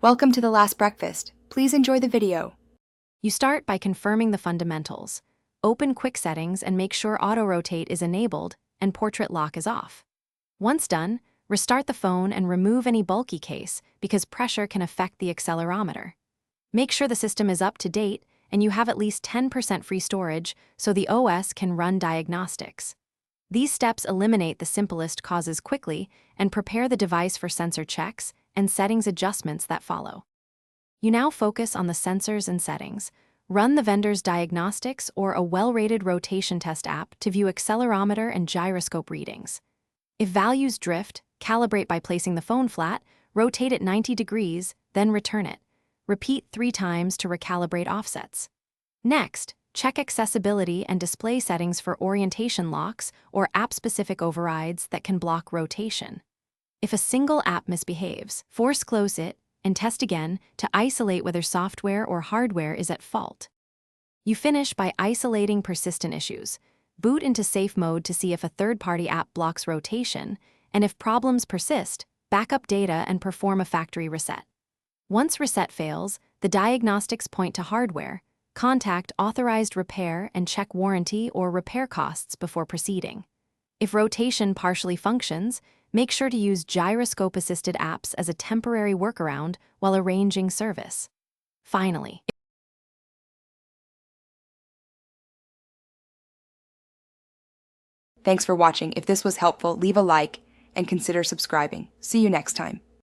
Welcome to the last breakfast. Please enjoy the video. You start by confirming the fundamentals. Open Quick Settings and make sure Auto Rotate is enabled and Portrait Lock is off. Once done, restart the phone and remove any bulky case because pressure can affect the accelerometer. Make sure the system is up to date and you have at least 10% free storage so the OS can run diagnostics. These steps eliminate the simplest causes quickly and prepare the device for sensor checks and settings adjustments that follow. You now focus on the sensors and settings. Run the vendor's diagnostics or a well-rated rotation test app to view accelerometer and gyroscope readings. If values drift, calibrate by placing the phone flat, rotate it 90 degrees, then return it. Repeat 3 times to recalibrate offsets. Next, check accessibility and display settings for orientation locks or app-specific overrides that can block rotation. If a single app misbehaves, force close it and test again to isolate whether software or hardware is at fault. You finish by isolating persistent issues. Boot into safe mode to see if a third-party app blocks rotation, and if problems persist, backup data and perform a factory reset. Once reset fails, the diagnostics point to hardware. Contact authorized repair and check warranty or repair costs before proceeding. If rotation partially functions, make sure to use gyroscope-assisted apps as a temporary workaround while arranging service. Finally, Thanks for watching. If this was helpful, leave a like and consider subscribing. See you next time.